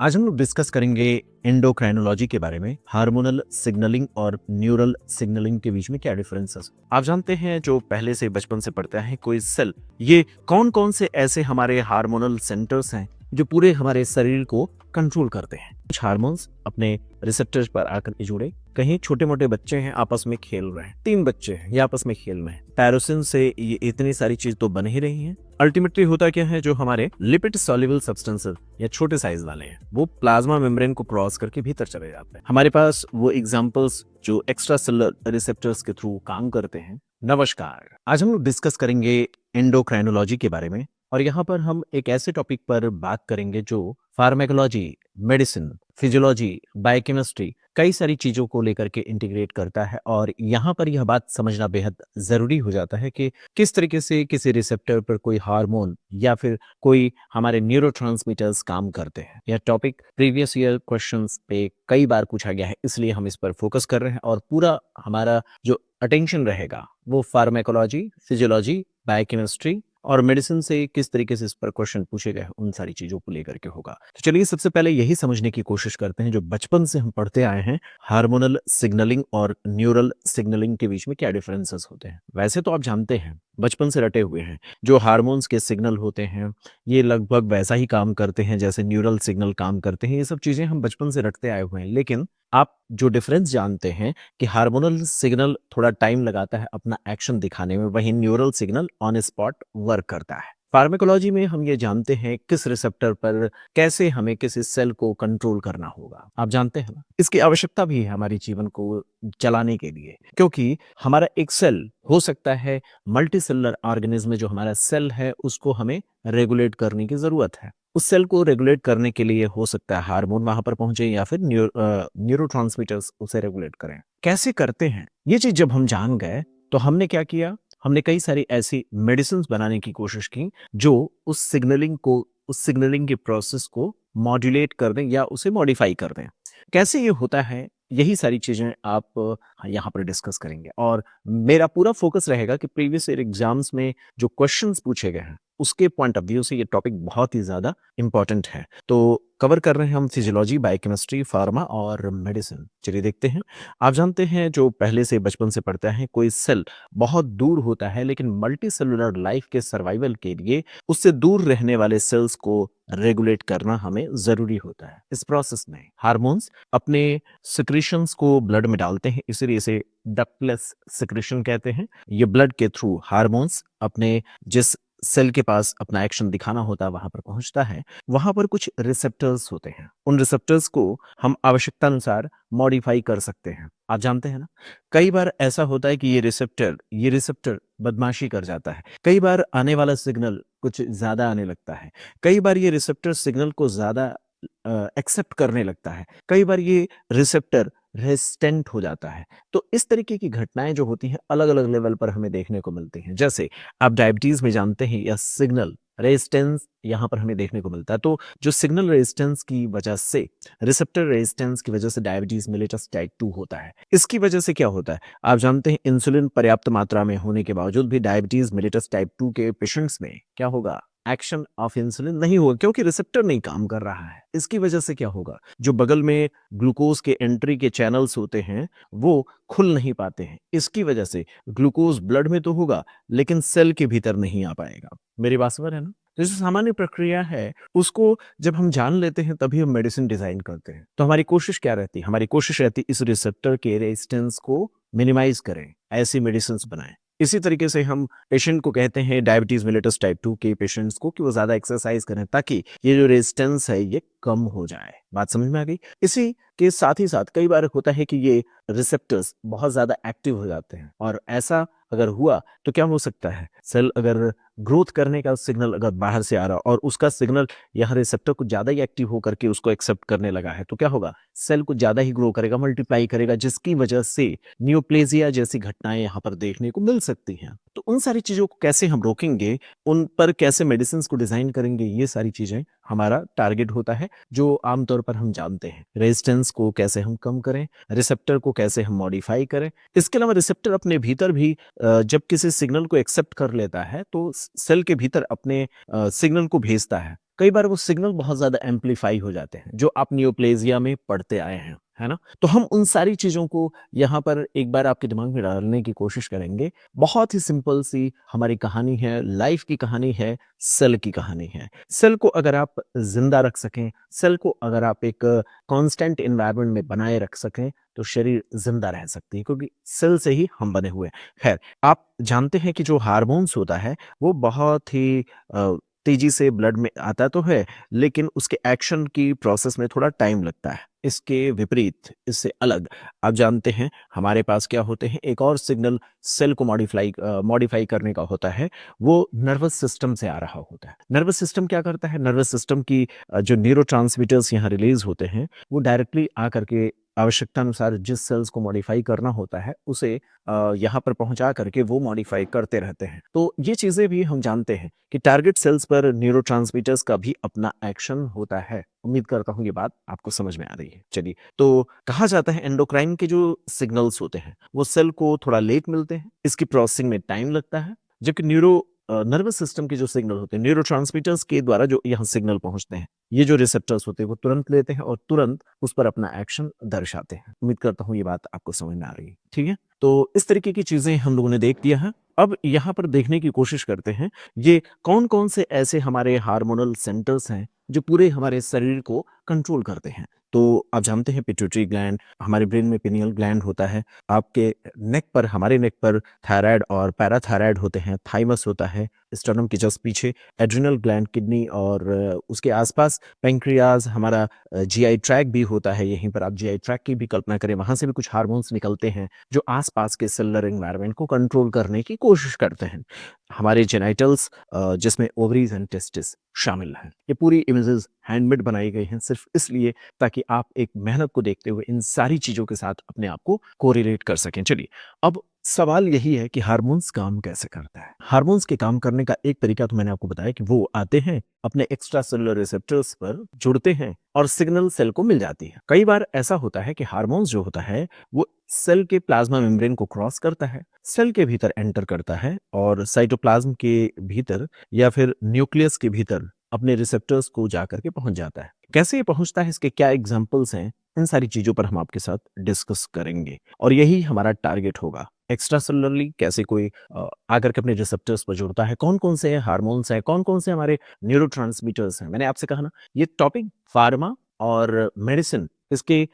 आज हम लोग डिस्कस करेंगे एंडोक्राइनोलॉजी के बारे में। हार्मोनल सिग्नलिंग और न्यूरल सिग्नलिंग के बीच में क्या डिफरेंसेस। आप जानते हैं जो पहले से बचपन से पढ़ते हैं कोई सेल, ये कौन कौन से ऐसे हमारे हार्मोनल सेंटर्स हैं जो पूरे हमारे शरीर को कंट्रोल करते हैं। कुछ हार्मोन्स अपने रिसेप्टर्स पर आकर के जुड़े। कहीं छोटे मोटे बच्चे हैं आपस में खेल रहे हैं, 3 बच्चे हैं ये आपस में खेल रहे हैं, पैरोसिन से ये इतनी सारी चीज तो बन ही रही हैं। अल्टीमेटली होता क्या है, जो हमारे लिपिड सॉल्युबल सब्सटेंसेस या छोटे साइज वाले हैं वो प्लाज्मा मेम्ब्रेन को क्रॉस करके भीतर चले जाते हैं। हमारे पास वो एग्जांपल्स जो एक्स्ट्रा सेलुलर रिसेप्टर्स के थ्रू काम करते हैं। नमस्कार, आज हम लोग डिस्कस करेंगे एंडोक्राइनोलॉजी के बारे में और यहाँ पर हम एक ऐसे टॉपिक पर बात करेंगे जो फार्माकोलॉजी, मेडिसिन, फिजियोलॉजी, बायोकेमिस्ट्री कई सारी चीजों को लेकर के इंटीग्रेट करता है। और यहाँ पर यह बात समझना बेहद जरूरी हो जाता है कि किस तरीके से किसी रिसेप्टर पर कोई हार्मोन या फिर कोई हमारे न्यूरोट्रांसमीटर्स काम करते हैं। यह टॉपिक प्रीवियस ईयर क्वेश्चंस पे कई बार पूछा गया है, इसलिए हम इस पर फोकस कर रहे हैं और पूरा हमारा जो अटेंशन रहेगा वो फार्माकोलॉजी, फिजियोलॉजी, बायोकेमिस्ट्री और मेडिसिन से किस तरीके से इस पर क्वेश्चन पूछे गए उन सारी चीजों को लेकर के होगा। तो चलिए सबसे पहले यही समझने की कोशिश करते हैं जो बचपन से हम पढ़ते आए हैं, हार्मोनल सिग्नलिंग और न्यूरल सिग्नलिंग के बीच में क्या डिफरेंसेस होते हैं। वैसे तो आप जानते हैं, बचपन से रटे हुए हैं, जो हार्मोन्स के सिग्नल होते हैं ये लगभग वैसा ही काम करते हैं जैसे न्यूरल सिग्नल काम करते हैं। ये सब चीजें हम बचपन से रटते आए हुए हैं, लेकिन आप जो डिफरेंस जानते हैं कि हार्मोनल सिग्नल थोड़ा टाइम लगाता है अपना एक्शन दिखाने में, वहीं neural signal on spot work करता है। फार्माकोलॉजी में हम ये जानते हैं किस रिसेप्टर पर कैसे हमें किसी सेल को कंट्रोल करना होगा। आप जानते हैं ना, इसकी आवश्यकता भी है हमारे जीवन को चलाने के लिए, क्योंकि हमारा एक सेल हो सकता है मल्टी सेलुलर ऑर्गेनिज्म में जो हमारा सेल है उसको हमें रेगुलेट करने की जरूरत है। उस सेल को रेगुलेट करने के लिए हो सकता है हार्मोन वहां पर पहुंचे या फिर न्यूरोट्रांसमीटर्स उसे रेगुलेट करें। कैसे करते हैं ये चीज जब हम जान गए तो हमने क्या किया, हमने कई सारी ऐसी मेडिसिन बनाने की कोशिश की जो उस सिग्नलिंग के प्रोसेस को मॉड्यूलेट कर दें या उसे मॉडिफाई कर दें। कैसे ये होता है, यही सारी चीजें आप यहाँ पर डिस्कस करेंगे और मेरा पूरा फोकस रहेगा कि प्रीवियस ईयर एग्जाम्स में जो क्वेश्चंस पूछे गए हैं उसके पॉइंट ऑफ व्यू से ये टॉपिक बहुत ही ज्यादा इंपॉर्टेंट है। तो कवर कर रहे हैं हम फिजियोलॉजी, बायोकेमिस्ट्री, फार्मा और मेडिसिन। चलिए देखते हैं। आप जानते हैं जो पहले से बचपन से पढ़ते हैं कोई सेल बहुत दूर होता है, लेकिन मल्टी सेलुलर लाइफ के सर्वाइवल के लिए उससे दूर रहने वाले सेल्स को रेगुलेट करना हमें जरूरी होता है। इस प्रोसेस में हार्मोन्स अपने सिक्रीशंस को ब्लड में डालते हैं, इसीलिए इसे डक्टलेस सिक्रीशन कहते हैं। ये ब्लड के थ्रू हार्मोन्स अपने जिस सेल के पास अपना एक्शन दिखाना होता है वहां पर पहुंचता है। वहां पर कुछ रिसेप्टर्स होते हैं, उन रिसेप्टर्स को हम आवश्यकता अनुसार मॉडिफाई कर सकते हैं। आप जानते हैं ना, कई बार ऐसा होता है कि ये रिसेप्टर बदमाशी कर जाता है। कई बार आने वाला सिग्नल कुछ ज्यादा आने लगता है, कई बार ये रिसेप्टर सिग्नल को ज्यादा एक्सेप्ट करने लगता है, कई बार ये रिसेप्टर रेजिस्टेंट हो जाता है। तो इस तरीके की घटनाएं जो होती हैं अलग अलग लेवल पर हमें देखने को मिलती हैं। जैसे आप डायबिटीज में जानते हैं या सिग्नल रेजिस्टेंस यहाँ पर हमें देखने को मिलता है। तो जो सिग्नल रेजिस्टेंस की वजह से, रिसेप्टर रेजिस्टेंस की वजह से डायबिटीज मेलिटस टाइप 2 होता है। इसकी वजह से क्या होता है, आप जानते हैं इंसुलिन पर्याप्त मात्रा में होने के बावजूद भी डायबिटीज मेलिटस टाइप 2 के पेशेंट्स में क्या होगा, एक्शन ऑफ इंसुलिन नहीं होगा, क्योंकि रिसेप्टर नहीं काम कर रहा है। इसकी वजह से क्या होगा, जो बगल में ग्लूकोज के एंट्री के चैनल्स होते हैं वो खुल नहीं पाते हैं। इसकी वजह से ग्लूकोज ब्लड में तो होगा लेकिन सेल के भीतर नहीं आ पाएगा। मेरी बात समझ है ना। तो जो सामान्य प्रक्रिया है उसको जब हम जान लेते हैं तभी हम मेडिसिन डिजाइन करते हैं। तो हमारी कोशिश क्या रहती है, हमारी कोशिश रहती है इस रिसेप्टर के रेजिस्टेंस को मिनिमाइज करें, ऐसी मेडिसिन बनाएं। इसी तरीके से हम पेशेंट को कहते हैं डायबिटीज मेलिटस टाइप 2 के पेशेंट्स को कि वो ज्यादा एक्सरसाइज करें ताकि ये जो रेजिस्टेंस है ये कम हो जाए। बात समझ में आ गई। इसी के साथ ही साथ कई बार होता है कि ये रिसेप्टर्स बहुत ज्यादा एक्टिव हो जाते हैं और ऐसा अगर हुआ तो क्या हो सकता है, सेल अगर ग्रोथ करने का सिग्नल अगर बाहर से आ रहा और उसका सिग्नल यहाँ रिसेप्टर कुछ ज्यादा ही एक्टिव होकर के उसको एक्सेप्ट करने लगा है तो क्या होगा, सेल कुछ ज्यादा ही ग्रो करेगा, मल्टीप्लाई करेगा, जिसकी वजह से न्यूप्लेजिया जैसी घटनाएं यहाँ पर देखने को मिल सकती हैं। तो उन सारी चीजों को कैसे हम रोकेंगे, उन पर कैसे मेडिसिन को डिजाइन करेंगे, ये सारी चीजें हमारा टारगेट होता है जो आमतौर पर हम जानते हैं। रेजिस्टेंस को कैसे हम कम करें, रिसेप्टर को कैसे हम मॉडिफाई करें। इसके अलावा रिसेप्टर अपने भीतर भी जब किसी सिग्नल को एक्सेप्ट कर लेता है तो सेल के भीतर अपने सिग्नल को भेजता है। कई बार वो सिग्नल बहुत ज़्यादा एम्प्लीफाई हो जाते हैं, जो आप नियोप्लेज़िया में पढ़ते आए हैं, है ना? तो हम उन सारी चीज़ों को यहाँ पर एक बार आपके दिमाग में डालने की कोशिश करेंगे। बहुत ही सिंपल सी हमारी कहानी है, लाइफ़ की कहानी है, सेल की कहानी है। सेल को अगर आप ज़िंदा रख सकें, सेल को अगर आप एक कांस्टेंट एनवायरनमेंट में बनाए रख सकें, तो शरीर ज़िंदा रह सकती है, क्योंकि सेल से ही हम बने हुए हैं। ख़ैर, आप जानते हैं कि जो हार्मोन्स होता है, वो बहुत ही तेज़ी से ब्लड में आता तो है, लेकिन उसके एक्शन की प्रोसेस में थोड़ा टाइम लगता है। इसके विपरीत, इससे अलग, आप जानते हैं हमारे पास क्या होते हैं, एक और सिग्नल सेल को मॉडिफ़ाई करने का होता है, वो नर्वस सिस्टम से आ रहा होता है। नर्वस सिस्टम क्या करता है? नर्वस सिस्टम की जो न्यूरोट्रांसमीटर्स यहाँ रिलीज़ होते हैं, वो डायरेक्टली आकर के आवश्यकता अनुसार जिस सेल्स को मॉडिफ़ाई करना होता है, उसे यहाँ पर पहुँचा करके वो मॉडिफ़ाई करते रहते हैं। तो ये चीज़ें भी हम जानते हैं कि टारगेट सेल्स पर न्यूरोट्रांसमीटर्स का भी अपना एक्शन होता है। उम्मीद करता हूँ ये बात आपको समझ में आ रही है। चलिए, तो कहा जाता है एंडोक्राइन के जो सिग्नल्स होते हैं, वो सेल को थोड़ा लेट मिलते हैं, इसकी प्रोसेसिंग में टाइम लगता है, जबकि नर्वस सिस्टम के जो सिग्नल होते हैं, न्यूरोट्रांसमीटर्स के द्वारा जो यहाँ सिग्नल पहुँचते हैं, ये जो रिसेप्टर्स होते हैं, वो तुरंत लेते हैं और तुरंत उस पर अपना एक्शन दर्शाते हैं। उम्मीद करता हूँ ये बात आपको समझ में आ रही है, ठीक है? तो इस तरीके की चीज़ें हम लोगों ने देख लिया है। अब यहाँ पर देखने की कोशिश करते हैं, ये कौन-कौन से ऐसे हमारे हार्मोनल सेंटर्स हैं, जो पूरे हमारे शरीर को कंट्रोल करते हैं। तो आप जानते हैं पिट्यूटरी ग्लैंड, हमारे ब्रेन में पिनियल ग्लैंड होता है, आपके नेक पर, हमारे नेक पर थायराइड और पैराथायराइड होते हैं, थाइमस होता है, स्टर्नम के जस्ट पीछे एड्रिनल ग्लैंड, किडनी और उसके आसपास पैंक्रियाज, हमारा जीआई ट्रैक्ट भी होता है। यहीं पर आप जीआई ट्रैक्ट की भी कल्पना करें, वहाँ से भी कुछ हार्मोन्स निकलते हैं, जो आसपास के सेलुलर एनवायरनमेंट को कंट्रोल करने की कोशिश करते हैं। हमारे जेनिटल्स, जिसमें ओवरीज एंड टेस्टिस शामिल हैं। ये पूरी इमेजेस हैंडमेड बनाई गई हैं सिर्फ इसलिए ताकि आप एक मेहनत को देखते हुए इन सारी चीज़ों के साथ अपने आप को कोरिलेट कर सकें। चलिए, अब सवाल यही है कि हार्मोन्स काम कैसे करता है? हार्मोन्स के काम करने का एक तरीका तो मैंने आपको बताया कि वो आते हैं, अपने एक्स्ट्रा सेलुलर रिसेप्टर्स पर जुड़ते हैं और सिग्नल सेल को मिल जाती है। कई बार ऐसा होता है कि हार्मोन्स जो होता है, वो सेल के प्लाज्मा मेम्ब्रेन को क्रॉस करता है, सेल के भीतर एंटर करता है और साइटोप्लाज्म के भीतर या फिर न्यूक्लियस के भीतर अपने रिसेप्टर्स को जाकर के पहुंच जाता है। कैसे ये पहुंचता है, इसके क्या एग्जाम्पल्स हैं, इन सारी चीजों पर हम आपके साथ डिस्कस करेंगे और यही हमारा टारगेट होगा। एक्स्ट्रा सेलुलरली कैसे कोई आकर के अपने रिसेप्टर्स पर जुड़ता है, कौन कौन से हार्मोन्स हैं, कौन कौन से हमारे न्यूरोट्रांसमीटर्स हैं। मैंने आपसे कहा ना, ये टॉपिक फार्मा और मेडिसिन, इसके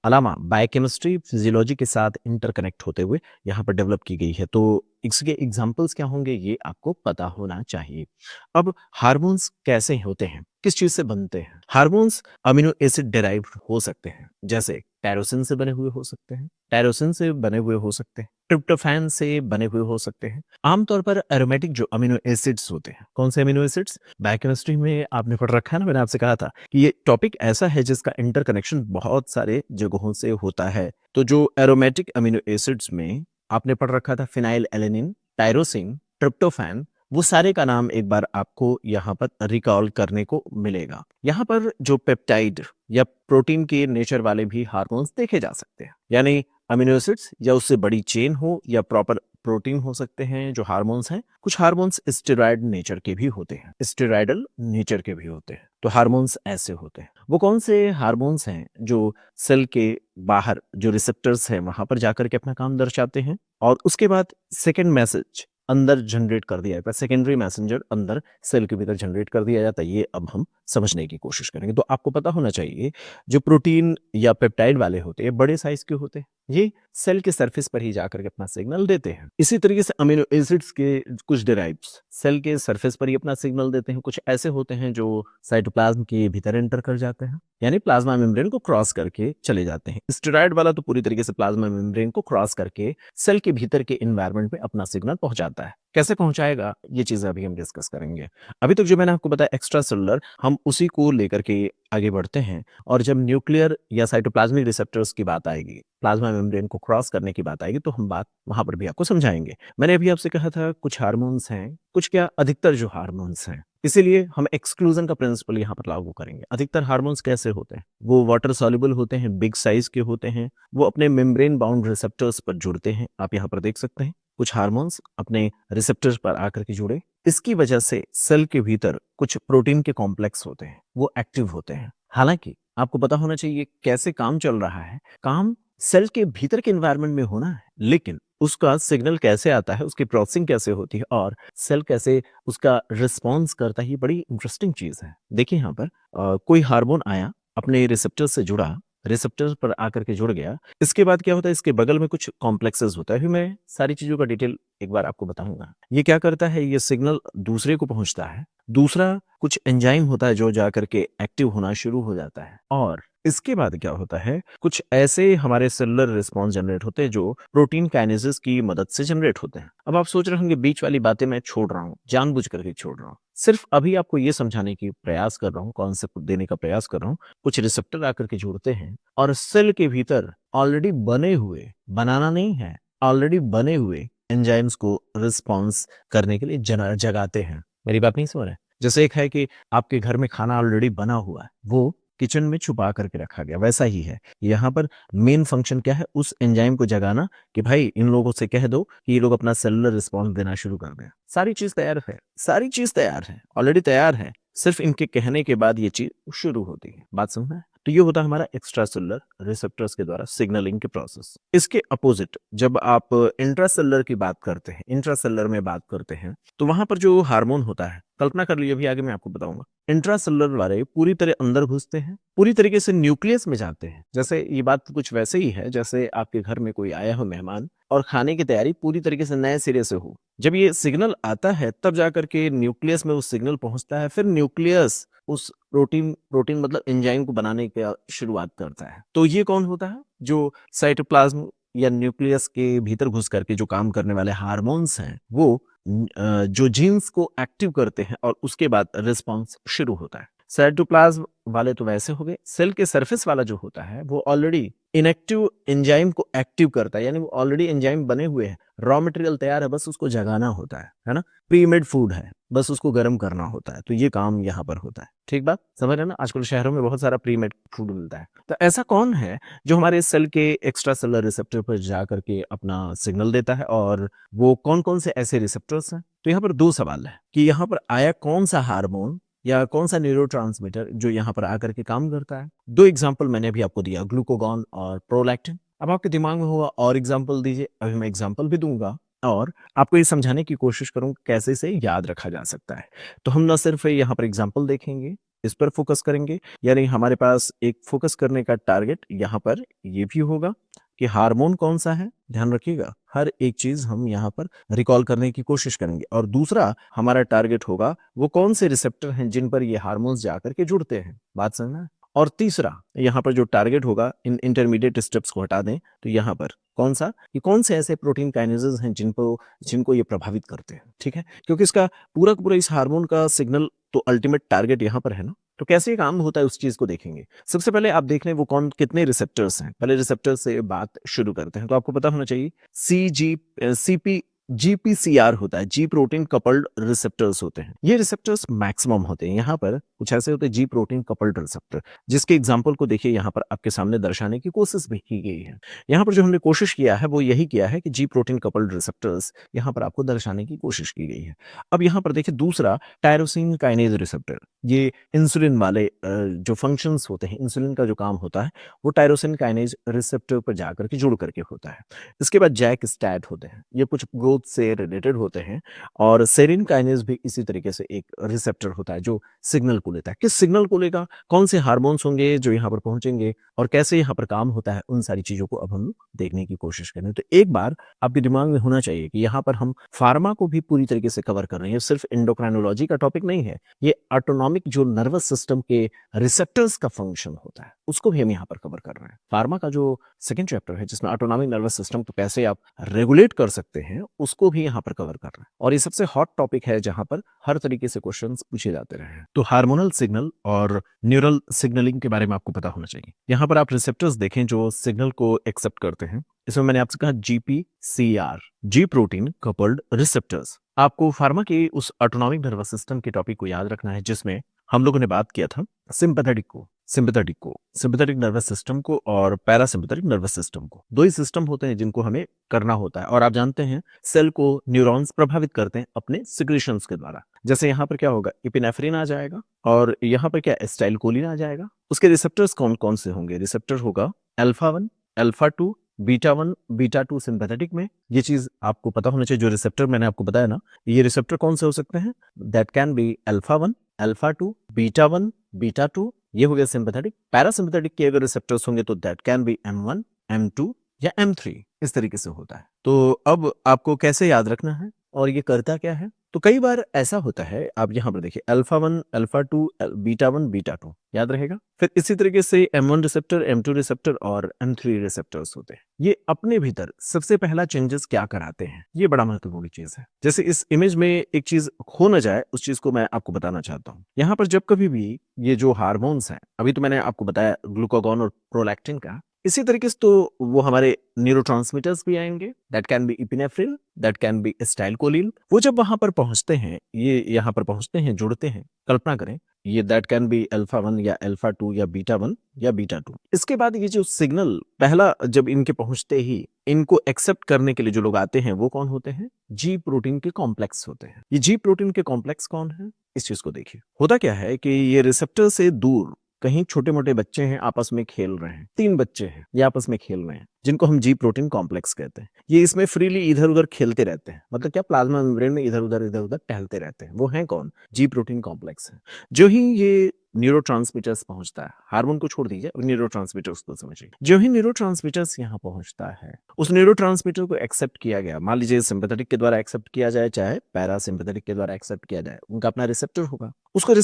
अलावा बायोकेमिस्ट्री, फिजियोलॉजी के साथ इंटरकनेक्ट होते हुए यहाँ पर डेवलप की गई है। तो इसके एग्जाम्पल्स क्या होंगे, ये आपको पता होना चाहिए। अब हार्मोन्स कैसे होते हैं, किस चीज से बनते हैं? हार्मोन्स अमीनो एसिड डेराइव्ड हो सकते हैं, जैसे टायरोसिन से बने हुए हो सकते हैं, टायरोसिन से बने हुए हो सकते हैं, ट्रिप्टोफैन से बने हुए हो सकते हैं। आमतौर पर एरोमेटिक जो अमीनो एसिड्स होते हैं, कौन से अमीनो एसिड्स? बायोकेमिस्ट्री में आपने पढ़ रखा है ना, मैंने आपसे कहा था कि ये टॉपिक ऐसा है जिसका इंटरकनेक्शन बहुत सारे जगहों से होता है। तो जो एरोमेटिक अमीनो एसिड्स में आपने पढ़ रखा था फिनाइल एलेनिन, टायरोसिन, ट्रिप्टोफैन, वो सारे का नाम एक बार आपको यहाँ पर रिकॉल करने को मिलेगा। यहाँ पर जो पेप्टाइड या प्रोटीन के नेचर वाले भी हार्मोन्स देखे जा सकते हैं, यानी अमीनो एसिड्स या उससे बड़ी चेन हो या प्रॉपर प्रोटीन हो सकते हैं जो हार्मोन्स हैं। कुछ हार्मोन्स स्टेरॉयड नेचर के भी होते हैं, स्टेरॉयडल नेचर के भी होते हैं। तो हार्मोन्स ऐसे होते हैं। वो कौन से हार्मोन्स हैं जो सेल के बाहर जो रिसेप्टर्स हैं वहां पर जाकर के अपना काम दर्शाते हैं और उसके बाद सेकेंड मैसेज अंदर जनरेट कर दिया जाता है, सेकेंडरी मैसेंजर अंदर सेल के भीतर जनरेट कर दिया जाता है। ये अब हम समझने की कोशिश करेंगे। तो आपको पता होना चाहिए, जो प्रोटीन या पेप्टाइड वाले होते हैं बड़े साइज के होते हैं, ये सेल के सरफेस पर ही जाकर के अपना सिग्नल देते हैं। इसी तरीके से अमीनो एसिड्स के कुछ डिराइव्स सेल के सरफेस पर ही अपना सिग्नल देते हैं। कुछ ऐसे होते हैं जो साइटोप्लाज्म के भीतर एंटर कर जाते हैं, यानी प्लाज्मा मेम्ब्रेन को क्रॉस करके चले जाते हैं। स्टेरॉयड वाला तो पूरी तरीके से प्लाज्मा मेम्ब्रेन को क्रॉस करके सेल के भीतर के एनवायरनमेंट में अपना सिग्नल पहुंचाता है। कैसे पहुंचाएगा, ये चीजें अभी हम डिस्कस करेंगे। अभी तक जो मैंने आपको बताया एक्स्ट्रा सेलुलर, हम उसी को लेकर के आगे बढ़ते हैं और जब न्यूक्लियर या साइटोप्लाज्मिक रिसेप्टर्स की बात आएगी, प्लाज्मा मेम्ब्रेन को क्रॉस करने की बात आएगी, तो हम बात वहां पर भी आपको समझाएंगे। मैंने अभी आपसे कहा था कुछ हार्मोन्स हैं, कुछ क्या अधिकतर जो हार्मोन्स हैं, इसीलिए हम एक्सक्लूजन का प्रिंसिपल यहाँ पर लागू करेंगे। अधिकतर हार्मोन्स कैसे होते हैं? वो वाटर सॉल्युबल होते हैं, बिग साइज के होते हैं, वो अपने मेम्ब्रेन बाउंड रिसेप्टर्स पर जुड़ते हैं। आप यहाँ पर देख सकते हैं कुछ हार्मोन्स अपने रिसेप्टर्स पर आकर के जुड़े, इसकी वजह से सेल के भीतर कुछ प्रोटीन के कॉम्प्लेक्स होते हैं, वो एक्टिव होते हैं। हालांकि आपको पता होना चाहिए कैसे काम चल रहा है। काम सेल के भीतर के एनवायरनमेंट में होना है, लेकिन उसका सिग्नल कैसे आता है, उसकी प्रोसेसिंग कैसे होती है और सेल कैसे उसका रिस्पॉन्स करता है, ये बड़ी इंटरेस्टिंग चीज है। देखिए यहाँ पर कोई हार्मोन आया, अपने रिसेप्टर से जुड़ा, रिसेप्टर पर आकर के जुड़ गया। इसके बाद क्या होता है, इसके बगल में कुछ कॉम्प्लेक्सेस होता है। फिर मैं सारी चीजों का डिटेल एक बार आपको बताऊंगा। ये क्या करता है, ये सिग्नल दूसरे को पहुंचता है। दूसरा कुछ एंजाइम होता है जो जाकर के एक्टिव होना शुरू हो जाता है, और इसके बाद क्या होता है, कुछ ऐसे हमारे सेलुलर रिस्पॉन्स जनरेट होते हैं जो प्रोटीन काइनेसिस की मदद से जनरेट होते हैं। अब आप सोच रहे होंगे बीच वाली बातें मैं छोड़ रहा हूँ, जानबूझ करके छोड़ रहा हूँ। सिर्फ अभी आपको ये समझाने की प्रयास कर रहा हूँ, कॉन्सेप्ट देने का प्रयास कर रहा हूँ। कुछ रिसेप्टर आकर के जुड़ते हैं और सेल के भीतर ऑलरेडी बने हुए, बनाना नहीं है, ऑलरेडी बने हुए एंजाइम्स को रिस्पॉन्स करने के लिए जगाते हैं। मेरी बात नहीं समझ रहे? जैसे एक है कि आपके घर में खाना ऑलरेडी बना हुआ है, वो किचन में छुपा करके रखा गया, वैसा ही है यहाँ पर। मेन फंक्शन क्या है, उस एंजाइम को जगाना कि भाई इन लोगों से कह दो कि ये लोग अपना सेलुलर रिस्पॉन्स देना शुरू कर दें। सारी चीज तैयार है, सारी चीज तैयार है, ऑलरेडी तैयार है, सिर्फ इनके कहने के बाद ये चीज शुरू होती है। बात समझना है? तो ये होता है हमारा एक्स्ट्रा सेलुलर रिसेप्टर्स के द्वारा सिग्नलिंग के प्रोसेस। इसके अपोजिट जब आप इंट्रासेलुलर की बात करते हैं, इंट्रासेलुलर में बात करते हैं, तो वहां पर जो हार्मोन होता है, कल्पना कर लीजिए, अभी आगे मैं आपको बताऊंगा। इंट्रासेलुलर वाले पूरी तरह अंदर घुसते हैं, पूरी तरीके से न्यूक्लियस में जाते हैं। जैसे ये बात कुछ वैसे ही है जैसे आपके घर में कोई आया हो मेहमान और खाने की तैयारी पूरी तरीके से नए सिरे से हो। जब ये सिग्नल आता है तब जाकर के न्यूक्लियस में उस सिग्नल पहुंचता है, फिर न्यूक्लियस उस प्रोटीन प्रोटीन मतलब एंजाइम को बनाने की शुरुआत करता है। तो ये कौन होता है, जो साइटोप्लाज्म या न्यूक्लियस के भीतर घुस करके जो काम करने वाले हार्मोन्स हैं, वो जो जीन्स को एक्टिव करते हैं और उसके बाद रिस्पॉन्स शुरू होता है। साइटोप्लाज्म वाले तो वैसे हो गए, सेल के सरफेस वाला जो होता है वो ऑलरेडी इनएक्टिव एंजाइम को एक्टिव करता है, यानी वो ऑलरेडी एंजाइम बने हुए हैं, रॉ मटेरियल तैयार है, बस उसको जगाना होता है ना। प्रीमेड फूड है, बस उसको गर्म करना होता है। तो ये काम यहाँ पर होता है। ठीक बात समझ रहे ना? आजकल शहरों में बहुत सारा प्रीमेड फूड मिलता है। तो ऐसा कौन है जो हमारे सेल के एक्स्ट्रा सेलुलर रिसेप्टर पर जा करके अपना सिग्नल देता है, और वो कौन कौन से ऐसे रिसेप्टर्स हैं? तो यहाँ पर दो सवाल है कि यहाँ पर आया कौन सा हार्मोन या कौन सा न्यूरोट्रांसमीटर जो यहाँ पर आकर के काम करता है। दो एग्जाम्पल मैंने अभी आपको दिया, ग्लूकागॉन और प्रोलैक्टिन। अब आपके दिमाग में होगा और एग्जाम्पल दीजिए, अभी मैं एग्जाम्पल भी दूंगा और आपको ये समझाने की कोशिश करूंगा कैसे इसे याद रखा जा सकता है। तो हम न सिर्फ यहाँ पर एग्जाम्पल देखेंगे, इस पर फोकस करेंगे, यानी हमारे पास एक फोकस करने का टारगेट यहाँ पर ये भी होगा कि हार्मोन कौन सा है। ध्यान रखिएगा, हर एक चीज हम यहाँ पर रिकॉल करने की कोशिश करेंगे। और दूसरा हमारा टारगेट होगा वो कौन से रिसेप्टर हैं जिन पर ये हार्मोन्स जाकर के जुड़ते हैं। बात समझना है? और तीसरा यहाँ पर जो टारगेट होगा, इन इंटरमीडिएट स्टेप्स को हटा दें तो यहाँ पर कौन सा, कि कौन से ऐसे प्रोटीन काइनेजेस हैं जिनको ये प्रभावित करते हैं। ठीक है, क्योंकि इसका पूरा का पूरा इस हार्मोन का सिग्नल तो अल्टीमेट टारगेट यहाँ पर है ना। तो कैसे ये काम होता है उस चीज को देखेंगे। सबसे पहले आप देख लें वो कौन कितने रिसेप्टर्स हैं। पहले रिसेप्टर्स से बात शुरू करते हैं। तो आपको पता होना चाहिए जीपीसीआर होता है, जी प्रोटीन कपल्ड रिसेप्टर्स होते हैं। ये रिसेप्टर्स मैक्सिमम होते हैं। यहाँ पर कुछ ऐसे होते हैं जी प्रोटीन कपल्ड रिसेप्टर, जिसके एग्जाम्पल को देखिए यहाँ पर आपके सामने दर्शाने की कोशिश भी की गई है। यहाँ पर जो हमने कोशिश किया है वो यही किया है कि जी प्रोटीन कपल्ड रिसेप्टर्स यहाँ पर आपको दर्शाने की कोशिश की गई है। अब यहाँ पर देखिए दूसरा टायरोसिन काइनेज रिसेप्टर, ये इंसुलिन वाले जो फंक्शंस होते हैं, इंसुलिन का जो काम होता है वो टायरोसिन काइनेज रिसेप्टर पर जाकर के जुड़ करके होता है। इसके बाद जैक स्टैट होते हैं, ये कुछ ग्रोथ से रिलेटेड होते हैं। और सेरिन काइनेज भी इसी तरीके से एक रिसेप्टर होता है जो सिग्नल को लेता है। किस सिग्नल को लेगा, कौन से हार्मोन्स होंगे जो यहाँ पर पहुंचेंगे और कैसे यहाँ पर काम होता है, उन सारी चीजों को अब हम देखने की कोशिश करें। तो एक बार आपके दिमाग में होना चाहिए कि यहाँ पर हम फार्मा को भी पूरी तरीके से कवर कर रहे हैं। सिर्फ एंडोक्राइनोलॉजी का टॉपिक नहीं है, ये ऑटोनॉमिक जो नर्वस सिस्टम के रिसेप्टर्स का फंक्शन होता है उसको भी हम यहाँ पर कवर कर रहे हैं। फार्मा का जो सेकंड चैप्टर है जिसमें ऑटोनॉमिक नर्वस सिस्टम को कैसे आप रेगुलेट कर सकते हैं उसको भी यहाँ पर कवर कर रहे हैं। और ये सबसे हॉट टॉपिक है जहां पर हर तरीके से क्वेश्चंस पूछे जाते रहे हैं। तो हार्मोनल सिग्नल और न्यूरल सिग्नलिंग के बारे में आपको पता होना चाहिए। यहाँ पर आप रिसेप्टर्स देखें जो सिग्नल को एक्सेप्ट करते हैं। इसमें मैंने आपसे कहा जीपीसीआर, जी प्रोटीन कपल्ड रिसेप्टर्स। आपको फार्मा के उस ऑटोनॉमिक नर्वस सिस्टम के टॉपिक को याद रखना है जिसमें हम लोगों ने बात किया था सिंपैथेटिक को, सिंपैथेटिक नर्वस सिस्टम को और पैरासिम्पैथेटिक नर्वस सिस्टम को। दो ही सिस्टम होते हैं जिनको हमें करना होता है, और आप जानते हैं सेल को न्यूरॉन्स प्रभावित करते हैं अपने सिक्रीशंस के द्वारा। जैसे यहाँ पर क्या होगा, इपिनेफ्रिन आ जाएगा, और यहाँ पर क्या एसिटाइलकोलिन आ जाएगा। उसके रिसेप्टर्स कौन कौन से होंगे? रिसेप्टर होगा alpha 1, alpha 2, beta 1, beta 2 sympathetic में। ये चीज आपको पता होना चाहिए। जो रिसेप्टर मैंने आपको बताया ना, ये रिसेप्टर कौन से हो सकते हैं? That can be alpha 1, alpha 2, beta 1, beta 2, ये हो गया सिंपैथेटिक। पैरासिम्पैथेटिक के अगर रिसेप्टर्स होंगे तो that can be M1, M2 या M3, इस तरीके से होता है। तो अब आपको कैसे याद रखना है और ये करता क्या है? तो कई बार ऐसा होता है, आप यहाँ पर देखिए अल्फा 1, अल्फा 2, बीटा 1, बीटा 2, याद रहेगा। फिर इसी तरीके से M1 रिसेप्टर, M2 रिसेप्टर और M3 रिसेप्टर्स होते हैं। ये अपने भीतर सबसे पहला चेंजेस क्या कराते हैं, ये बड़ा महत्वपूर्ण चीज है। जैसे इस इमेज में एक चीज खो न जाए, उस चीज को मैं आपको बताना चाहता हूँ। यहाँ पर जब कभी भी ये जो हार्मोन्स हैं, अभी तो मैंने आपको बताया ग्लूकागॉन और प्रोलैक्टिन का, इसी तरीके से तो वो हमारे न्यूरोट्रांसमीटर्स भी आएंगे। That can be epinephrine, that can be acetylcholine. वो जब वहां पर पहुंचते हैं, ये यहाँ पर पहुंचते हैं, जुड़ते हैं, कल्पना करें, ये दैट कैन बी अल्फा 1 या अल्फा 2 या बीटा 1 या बीटा 2। इसके बाद ये जो सिग्नल पहला जब इनके पहुंचते ही इनको एक्सेप्ट करने के लिए जो लोग आते हैं वो कौन होते हैं? जी प्रोटीन के कॉम्प्लेक्स होते हैं। ये जी प्रोटीन के कॉम्प्लेक्स कौन है? इस चीज को देखिए। होता क्या है कि ये रिसेप्टर से दूर कहीं छोटे मोटे बच्चे हैं, आपस में खेल रहे हैं। 3 बच्चे हैं, ये आपस में खेल रहे हैं, जिनको हम जी प्रोटीन कॉम्प्लेक्स कहते हैं। ये इसमें फ्रीली इधर उधर खेलते रहते हैं, मतलब क्या, प्लाज्मा मेम्ब्रेन में इधर उधर टहलते रहते हैं। वो हैं कौन? जी प्रोटीन कॉम्प्लेक्स है। जो ही ये न्यूरोट्रांसमीटर्स पहुंचता है, हार्मोन को छोड़ दीजिए, न्यूरोट्रांसमीटर्स को समझिए। जो ही न्यूरोट्रांसमीटर्स यहाँ पहुंचता है, उस न्यूरोट्रांसमीटर को एक्सेप्ट किया गया, मान लीजिए सिंपैथेटिक के द्वारा एक्सेप्ट किया जाए, चाहे पैरासिम्पैथेटिक के द्वारा एक्सेप्ट किया जाए, उनका अपना रिसेप्टर होगा। उसको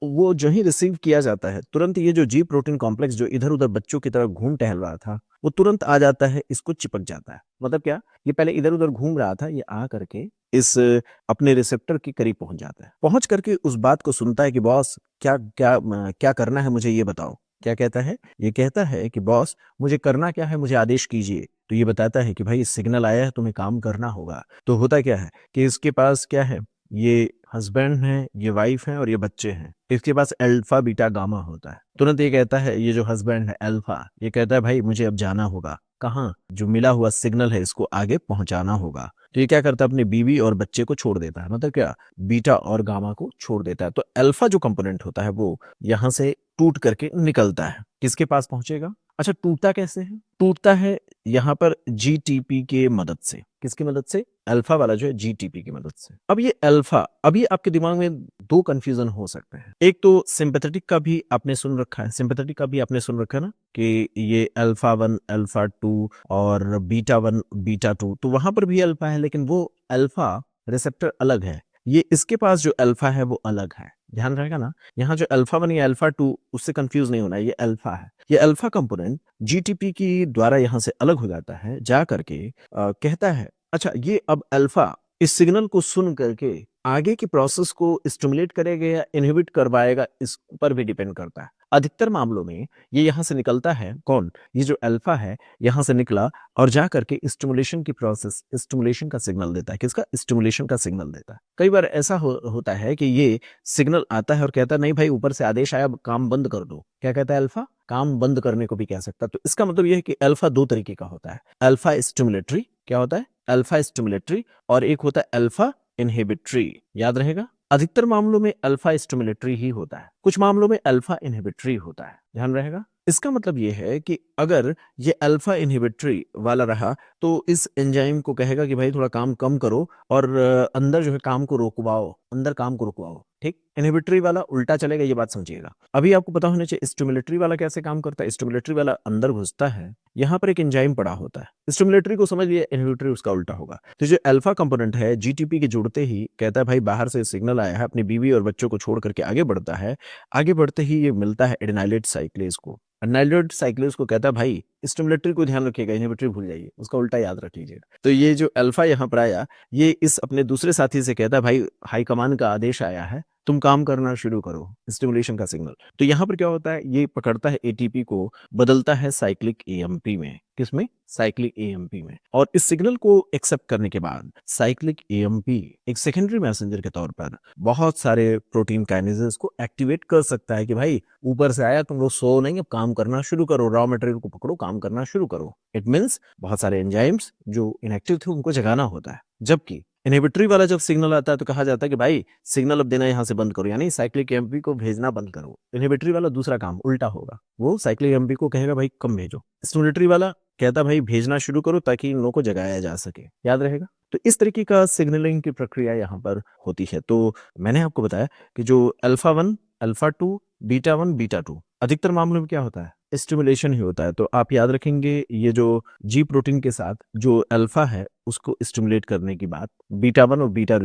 वो जो ही रिसीव किया जाता है, तुरंत ये जो जी प्रोटीन कॉम्प्लेक्स जो इधर उधर बच्चों की तरह घूम टहल रहा था, वो तुरंत आ जाता है, इसको चिपक जाता है। मतलब क्या, ये पहले इधर उधर घूम रहा था, ये आ करके इस अपने रिसेप्टर के करीब पहुंच जाता है। पहुंच करके उस बात को सुनता है कि बॉस क्या क्या क्या करना है, मुझे ये बताओ। क्या कहता है? ये कहता है कि बॉस मुझे करना क्या है, मुझे आदेश कीजिए। तो ये बताता है कि भाई सिग्नल आया है, तुम्हें काम करना होगा। तो होता क्या है कि इसके पास क्या है, ये हस्बैंड है, ये वाइफ है और ये बच्चे हैं। इसके पास अल्फा बीटा गामा होता है। तुरंत ये कहता है, ये जो हस्बैंड है अल्फा, ये कहता है भाई मुझे अब जाना होगा। कहाँ? जो मिला हुआ सिग्नल है इसको आगे पहुंचाना होगा। तो ये क्या करता है, अपनी बीवी और बच्चे को छोड़ देता है। मतलब क्या, बीटा और गामा को छोड़ देता है। तो अल्फा जो कंपोनेंट होता है वो यहां से टूट करके निकलता है। किसके पास पहुंचेगा? अच्छा, टूटता कैसे है? टूटता है यहाँ पर जीटीपी के मदद से। किसकी मदद से? अल्फा वाला जो है जीटीपी की मदद से। अब ये अल्फा, अभी आपके दिमाग में दो कंफ्यूजन हो सकते हैं। एक तो सिंपैथेटिक का भी आपने सुन रखा है, सिंपैथेटिक का भी आपने सुन रखा है ना, कि ये अल्फा 1, अल्फा 2 और बीटा 1, बीटा 2, तो वहां पर भी अल्फा है, लेकिन वो अल्फा रिसेप्टर अलग है। ये इसके पास जो अल्फा है वो अलग है। ध्यान रहेगा ना, यहाँ जो अल्फा 1 या अल्फा 2, उससे कंफ्यूज नहीं होना है, ये अल्फा है। ये अल्फा कंपोनेंट जीटीपी की द्वारा यहाँ से अलग हो जाता है, जा करके कहता है, अच्छा ये अब अल्फा इस सिग्नल को सुन करके आगे की प्रोसेस को स्टिमुलेट करेगा या इनहिबिट करवाएगा, इस पर भी डिपेंड करता है। अधिकतर मामलों में ये यहाँ से निकलता है, कौन? ये जो अल्फा है यहाँ से निकला और जा करके स्टिमुलेशन की प्रोसेस, स्टिमुलेशन का सिग्नल देता है। किसका? स्टिमुलेशन का सिग्नल देता है। कई बार ऐसा होता है कि ये सिग्नल आता है और कहता है नहीं भाई, ऊपर से आदेश आया, काम बंद कर दो। क्या कहता है अल्फा? काम बंद करने को भी कह सकता है। तो इसका मतलब यह है कि अल्फा दो तरीके का होता है। अल्फा स्टिमुलेटरी, क्या होता है? अल्फा स्टिमुलेटरी, और एक होता है अल्फा इनहिबिटरी। याद रहेगा, अधिकतर मामलों में अल्फा स्टिमुलेटरी ही होता है, कुछ मामलों में अल्फा इनहिबिटरी होता है। ध्यान रहेगा। इसका मतलब यह है कि अगर ये अल्फा इनहिबिटरी वाला रहा तो इस एंजाइम को कहेगा कि भाई थोड़ा काम कम करो और अंदर जो है काम को रोकवाओ, अंदर काम को रुकवाओ। ठीक, इनहिबिटरी वाला उल्टा चलेगा, ये बात समझिएगा। अभी आपको पता होना चाहिए स्टिमुलेटरी वाला कैसे काम करता है। स्टिमुलेटरी वाला अंदर घुसता है, यहाँ पर एक एंजाइम पड़ा होता है। स्टिमुलेटरी को समझ लिया, इनहिबिटरी उसका उल्टा होगा। तो जो अल्फा कंपोनेंट है जीटीपी के जुड़ते ही कहता है भाई बाहर से सिग्नल आया है, अपनी बीवी और बच्चों को छोड़ करके आगे बढ़ता है। आगे बढ़ते ही ये मिलता है एडेनाइलेट साइक्लेज को। एडेनाइलेट साइक्लेज को कहता है भाई स्टिमुलेटरी को ध्यान रखिएगा, इनहिबिटरी भूल जाइए, उसका उल्टा याद रख लीजिएगा। तो ये जो अल्फा यहाँ पर आया, ये इस अपने दूसरे साथी से कहता है भाई हाई कमान का आदेश आया है, तुम काम करना शुरू करो, स्टिमुलेशन का सिग्नल। तो यहाँ पर क्या होता है, ये पकड़ता है एटीपी को, बदलता है साइक्लिक एएमपी में। किसमें? साइक्लिक एएमपी में। और इस सिग्नल को एक्सेप्ट करने के बाद साइक्लिक एएमपी एक सेकेंडरी मैसेंजर के तौर पर बहुत सारे प्रोटीन काइनेजेस को एक्टिवेट कर सकता है कि भाई ऊपर से आया, तुम लोग सो नहीं, अब काम करना शुरू करो, रॉ मटेरियल को पकड़ो, काम करना शुरू करो। इट मीन्स बहुत सारे एंजाइम्स जो इनएक्टिव थे उनको जगाना होता है। जबकि इनहिबिटरी वाला जब सिग्नल आता है तो कहा जाता है कि भाई सिग्नल अब देना यहाँ से बंद करो, यानी साइक्लिक एएमपी को भेजना बंद करो। इनहिबिटरी वाला दूसरा काम उल्टा होगा, वो साइक्लिक एएमपी को कहेगा भाई कम भेजो। स्टिमुलेटरी वाला कहता भाई भेजना शुरू करो ताकि इन लोगों को जगाया जा सके। याद रहेगा? तो इस तरीके का सिग्नलिंग की प्रक्रिया यहाँ पर होती है। तो मैंने आपको बताया कि जो अल्फा 1, अल्फा 2, बीटा 1, बीटा 2 अधिकतर मामलों में क्या होता है, स्टिमुलेशन ही होता है। तो आप याद रखेंगे ये जो जी प्रोटीन के साथ जो अल्फा है उसको स्टिमुलेट करने की बात, बीटा 1 और बीटा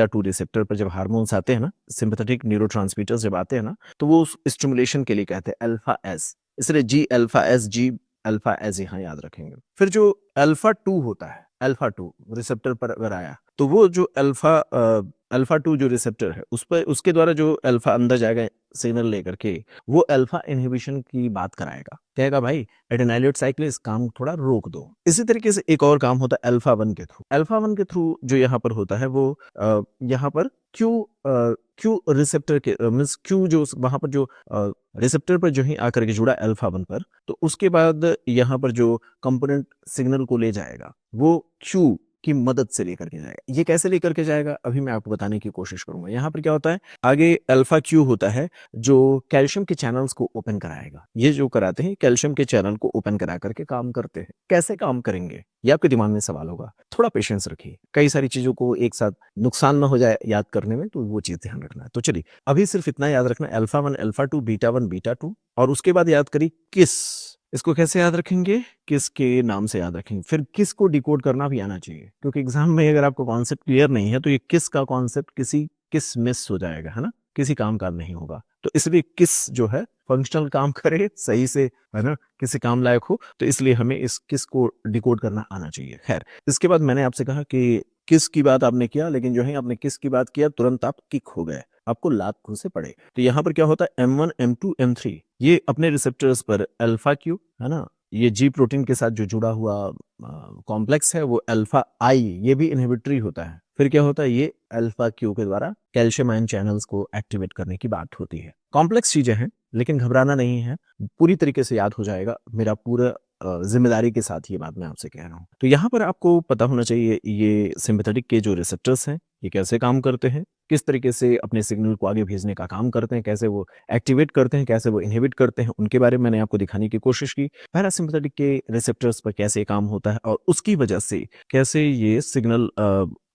2 रिसेप्टर पर जब हार्मोन्स आते हैं ना, सिंपैथेटिक न्यूरोट्रांसमीटर्स जब आते हैं ना, तो वो उस स्टिमुलेशन के लिए कहते हैं अल्फा एस। इसलिए जी अल्फा एस, जी अल्फा एस यहाँ याद रखेंगे। फिर जो अल्फा 2 होता है, अल्फा 2 रिसेप्टर पर अगर आया तो वो जो अल्फा 2 जो रिसेप्टर है उस पर, उसके द्वारा जो अल्फा अंदर जाएगा सिग्नल लेकर के, वो अल्फा इनहिबिशन की बात कराएगा, कहेगा भाई एडेनाइलेट साइक्लेस काम थोड़ा रोक दो। इसी तरीके से एक और काम होता है अल्फा 1 के थ्रू। अल्फा 1 के थ्रू जो यहाँ पर होता है वो यहाँ पर क्यू रिसेप्टर के मीन्स क्यू जो वहां पर जो रिसेप्टर पर जो ही आकर के जुड़ा अल्फा 1 पर, तो उसके बाद यहाँ पर जो कंपोनेंट सिग्नल को ले जाएगा वो क्यू की मदद से लेकर के जाएगा। ये कैसे लेकर के जाएगा अभी मैं आपको बताने की कोशिश करूंगा। यहाँ पर क्या होता है, आगे अल्फा क्यू होता है जो कैल्शियम के चैनल्स को ओपन कराएगा। ये जो कराते हैं कैल्शियम के चैनल को ओपन करा करके काम करते हैं। कैसे काम करेंगे ये आपके दिमाग में सवाल होगा, थोड़ा पेशेंस रखिए, कई सारी चीजों को एक साथ नुकसान ना हो जाए याद करने में, तो वो चीज ध्यान रखना है। तो चलिए अभी सिर्फ इतना याद रखना, अल्फा 1, अल्फा 2, बीटा 1, बीटा 2, और उसके बाद याद करिए किस। इसको कैसे याद रखेंगे, किस के नाम से याद रखेंगे। फिर किस को डिकोड करना भी आना चाहिए, क्योंकि एग्जाम में अगर आपको कॉन्सेप्ट क्लियर नहीं है तो ये किस का कॉन्सेप्ट किस मिस हो जाएगा, है ना, किसी काम का नहीं होगा। तो इसलिए किस जो है फंक्शनल काम करे सही से, है ना, किसी काम लायक हो, तो इसलिए हमें इस किस को डिकोड करना आना चाहिए। खैर, इसके बाद मैंने आपसे कहा कि किस की बात आपने किया, लेकिन जो है आपने किस की बात किया तुरंत आप किक हो गए, आपको लात खुद से पड़े। तो यहाँ पर क्या होता है, M1, M2, M3 ये अपने रिसेप्टर्स पर अल्फा क्यू, है ना, ये जी प्रोटीन के साथ जो जुड़ा हुआ कॉम्प्लेक्स है वो अल्फा आई, ये भी इनहिबिटरी होता है। फिर क्या होता है, ये अल्फा क्यू के द्वारा कैल्शियम आयन चैनल्स को एक्टिवेट करने की बात होती है। कॉम्प्लेक्स चीजें हैं लेकिन घबराना नहीं है, पूरी तरीके से याद हो जाएगा, मेरा पूरा जिम्मेदारी के साथ ये बात मैं आपसे कह रहा हूँ। तो यहाँ पर आपको पता होना चाहिए ये सिंपैथेटिक के जो रिसेप्टर्स हैं ये कैसे काम करते हैं, किस तरीके से अपने सिग्नल को आगे भेजने का काम करते हैं, कैसे वो एक्टिवेट करते हैं, कैसे वो इनहिबिट करते हैं, उनके बारे में मैंने आपको दिखाने की कोशिश की। पैरासिम्पैथेटिक के रिसेप्टर्स पर कैसे काम होता है और उसकी वजह से कैसे ये सिग्नल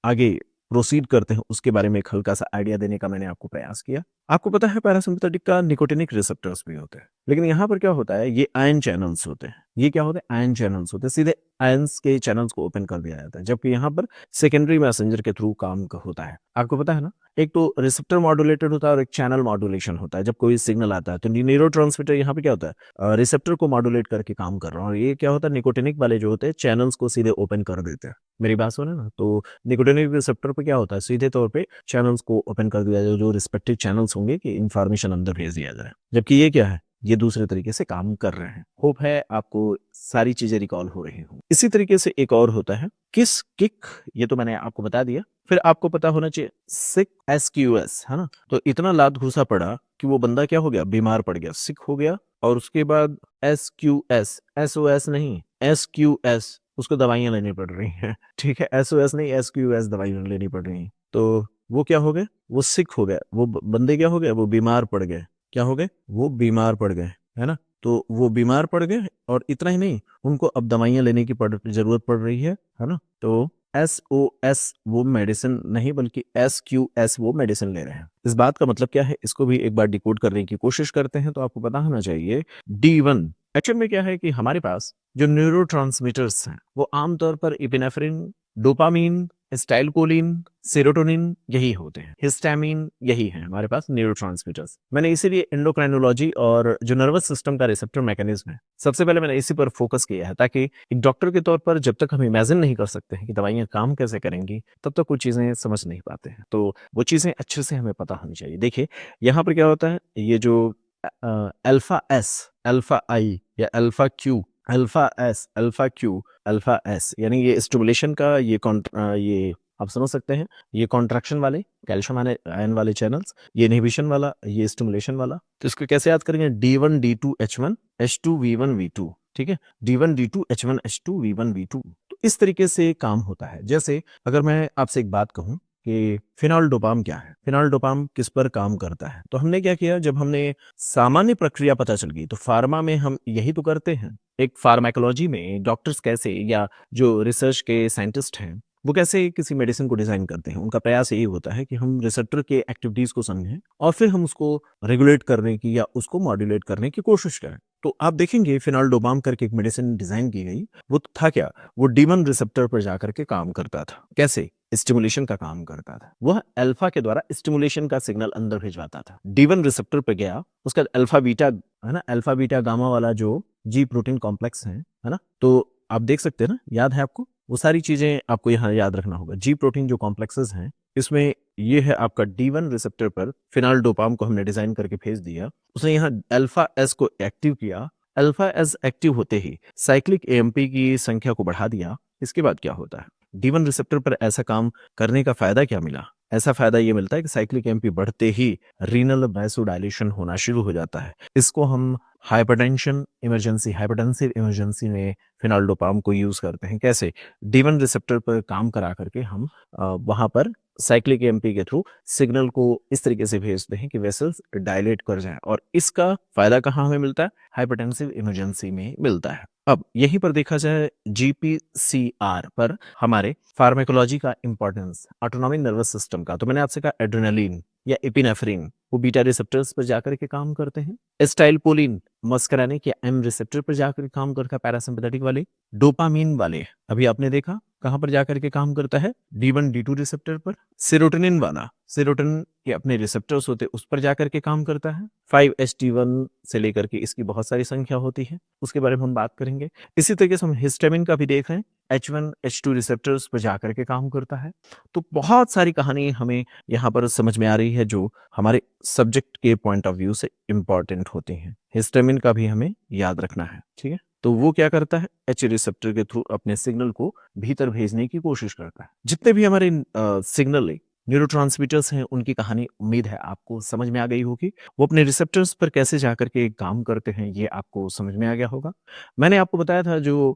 आगे प्रोसीड करते हैं, उसके बारे में एक हल्का सा आइडिया देने का मैंने आपको प्रयास किया। आपको पता है पैरासिम्पैथेटिक का निकोटिनिक रिसेप्टर्स भी होते हैं, लेकिन यहाँ पर क्या होता है, ये आयन चैनल्स होते हैं। ये क्या होते हैं, आयन चैनल्स होते हैं, सीधे आयंस के चैनल्स को ओपन कर दिया जाता है, जबकि यहाँ पर सेकेंडरी मैसेंजर के थ्रू काम होता है। आपको पता है ना, एक तो रिसेप्टर मॉड्यूलेटेड होता है और एक चैनल मॉड्यूलेशन होता है। जब कोई सिग्नल आता है तो न्यूरोट्रांसमीटर यहाँ पे क्या होता है, रिसेप्टर को मॉड्यूलेट करके काम कर रहा है, और ये क्या होता है, निकोटिनिक वाले जो होते हैं चैनल्स को सीधे ओपन कर देते हैं। मेरी बात सुने ना, तो निकोटिनिक रिसेप्टर पे क्या होता है, सीधे तौर पे चैनल्स को ओपन कर दिया जाए, जो रिस्पेक्टिव चैनल्स होंगे कि इंफॉर्मेशन अंदर भेज दिया जाए। जबकि ये क्या है, ये दूसरे तरीके से काम कर रहे हैं। होप है आपको सारी चीजें रिकॉल हो रही हूँ। इसी तरीके से एक और होता है किस किक, ये तो मैंने आपको बता दिया। फिर आपको पता होना चाहिए सिक, SQS, है ना। तो इतना लात घुसा पड़ा कि वो बंदा क्या हो गया, बीमार पड़ गया, सिक हो गया। और उसके बाद SQS, SOS नहीं, SQS, उसको दवाइयां लेनी पड़ रही हैं। ठीक है, SOS नहीं, SQS दवाइयां लेनी पड़ रही हैं। तो वो क्या हो गए, वो सिक हो गया, वो बंदे क्या हो गए, वो बीमार पड़ गए। क्या हो गए, वो बीमार पड़ गए, है ना। तो वो बीमार पड़ गए और इतना ही नहीं, उनको अब दवाइयां लेने की जरूरत पड़ रही है ना। तो SOS वो मेडिसिन नहीं बल्कि SQS वो मेडिसिन ले रहे हैं। इस बात का मतलब क्या है, इसको भी एक बार डिकोड करने की कोशिश करते हैं। तो आपको पता होना चाहिए D1 एक्चुअल में क्या है कि हमारे पास जो न्यूरोट्रांसमीटर्स हैं वो आमतौर पर इपिनेफ्रिन डोपामीन, स्टाइलकोलिन, सेरोटोनिन यही होते हैं, हिस्टामिन यही है हमारे पास न्यूरोट्रांसमीटर्स। मैंने इसीलिए एंडोक्राइनोलॉजी और जो नर्वस सिस्टम का रिसेप्टर मैकेनिज्म है, सबसे पहले मैंने इसी पर फोकस किया है, ताकि एक डॉक्टर के तौर पर जब तक हम इमेजिन नहीं कर सकते हैं कि दवाइयां काम कैसे करेंगी, तब तक कुछ चीजें समझ नहीं पाते हैं। तो वो चीजें अच्छे से हमें पता होनी चाहिए। देखिए यहाँ पर क्या होता है, ये जो अल्फा एस, अल्फा आई या alpha Q, alpha S, alpha Q, alpha S, यानी ये स्टिमुलेशन का ये आप समझ सकते हैं, ये कॉन्ट्रैक्शन वाले कैल्शियम आयन वाले चैनल्स, ये इनहिबिशन वाला, ये स्टिमुलेशन वाला। तो इसको कैसे याद करेंगे, D1 D2 H1 H2 V1 V2, ठीक है, D1 D2 H1 H2 V1 V2। तो इस तरीके से काम होता है। जैसे अगर मैं आपसे एक बात कहूं कि फिनोल्डोपाम क्या है, फिनोल्डोपाम किस पर काम करता है, तो हमने क्या किया, जब हमने सामान्य प्रक्रिया पता चल गई, तो फार्मा में हम यही तो करते हैं। एक फार्माकोलॉजी में डॉक्टर्स कैसे, या जो रिसर्च के साइंटिस्ट हैं, वो कैसे किसी मेडिसिन को डिजाइन करते हैं, उनका प्रयास यही होता है कि हम रिसेप्टर के एक्टिविटीज को समझें और फिर हम उसको रेगुलेट करने की या उसको मॉड्यूलेट करने की कोशिश करें। तो आप देखेंगे फिनोल्डोबाम करके एक मेडिसिन डिजाइन की गई, वो था क्या, वो D1 रिसेप्टर पर जाकर के काम करता था। कैसे, स्टिमुलेशन का काम करता था। वह अल्फा के द्वारा स्टिमुलेशन का सिग्नल अंदर भिजवाता था। D1 रिसेप्टर पे गया, उसका अल्फा बीटा है ना, अल्फा बीटा गामा वाला जो जी प्रोटीन कॉम्प्लेक्स है ना, तो आप देख सकते हैं ना, याद है आपको, वो सारी चीजें आपको यहाँ याद रखना होगा। जी प्रोटीन जो कॉम्प्लेक्सेस हैं, इसमें ये है आपका D1 रिसेप्टर पर फिनोल्डोपाम को हमने डिजाइन करके भेज दिया, उसने यहाँ अल्फा एस को एक्टिव किया। अल्फा एस एक्टिव होते ही साइक्लिक एएमपी की संख्या को बढ़ा दिया। इसके बाद क्या होता है, D1 रिसेप्टर पर ऐसा काम करने का फायदा क्या मिला, ऐसा फायदा ये मिलता है कि साइक्लिक एएमपी बढ़ते ही रीनल वैसोडाइलेशन होना शुरू हो जाता है। इसको हम हाइपरटेंशन इमरजेंसी, हाइपरटेंसिव इमरजेंसी में फिनोल्डोपाम को यूज करते हैं। कैसे, D1 रिसेप्टर पर काम करा करके हम वहां पर साइक्लिक एएमपी के थ्रू सिग्नल को इस तरीके से भेजते हैं कि वेसल्स डायलेट कर जाएं, और इसका फायदा कहाँ हमें मिलता है, हाइपरटेंसिव इमरजेंसी में मिलता है। अब यहीं पर देखा जाए GPCR पर हमारे फार्माकोलॉजी का इंपॉर्टेंस, ऑटोनॉमिक नर्वस सिस्टम का, तो मैंने आपसे कहा एड्रेनालिन या एपिनेफ्रिन, वो बीटा रिसेप्टर्स पर जाकर के काम करते हैं। एस्टाइलकोलिन मस्करानिक या एम रिसेप्टर पर जाकर काम करता है, पैरासिम्पैथेटिक वाले। डोपामीन वाले अभी आपने देखा कहां पर जाकर के काम करता है, D1 D2 रिसेप्टर पर। सेरोटोनिन वाला, सेरोटोनिन के अपने रिसेप्टर्स होते उस पर जाकर के काम करता है। 5-HT1 से लेकर के इसकी बहुत सारी संख्या होती है, उसके बारे में हम बात करेंगे। इसी तरीके से हम हिस्टामिन का भी देख रहे हैं, H1 H2 रिसेप्टर्स पर जाकर के काम करता है। तो बहुत सारी कहानी हमें यहाँ पर समझ में आ रही है, जो हमारे सब्जेक्ट के पॉइंट ऑफ व्यू से इंपॉर्टेंट होती हैं। हिस्टामिन का भी हमें याद रखना है, ठीक है। तो वो क्या करता है, H रिसेप्टर के थ्रू अपने सिग्नल को भीतर भेजने की कोशिश करता है। जितने भी हमारे सिग्नल न्यूरोट्रांसमीटर्स हैं, उनकी कहानी उम्मीद है आपको समझ में आ गई होगी। वो अपने रिसेप्टर्स पर कैसे जाकर के काम करते हैं, ये आपको समझ में आ गया होगा। मैंने आपको बताया था जो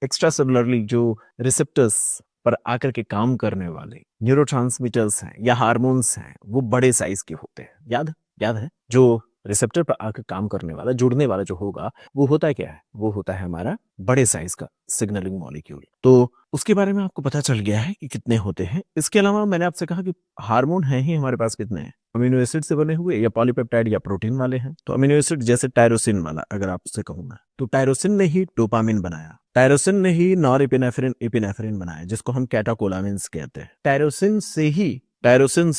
एक्स्ट्रा सेलुलरली जो रिसेप्टर्स पर आकर के काम करने वाले न्यूरोट्रांसमीटर्स हैं या हार्मोन्स हैं, वो बड़े साइज के होते हैं। याद है, जो रिसेप्टर पर आकर काम करने वाला, जुड़ने वाला जो होगा, वो होता है क्या है, वो होता है हमारा बड़े साइज का सिग्नलिंग मॉलिक्यूल। तो उसके बारे में आपको पता चल गया है कि कितने होते हैं। इसके अलावा मैंने आपसे कहा कि हार्मोन हैं ही हमारे पास कितने हैं, अमीनो एसिड से बने हुए या पॉलीपेप्टाइड या प्रोटीन वाले हैं। तो अमीनो एसिड जैसे टायरोसिन वाला अगर आपसे कहूँ मैं, तो टायरोसिन ने ही डोपामिन बनाया, टायरोसिन ने ही नॉरएपिनेफ्रिन एपिनेफ्रिन बनाया, जिसको हम कैटाकोलामिन्स कहते हैं। टायरोसिन से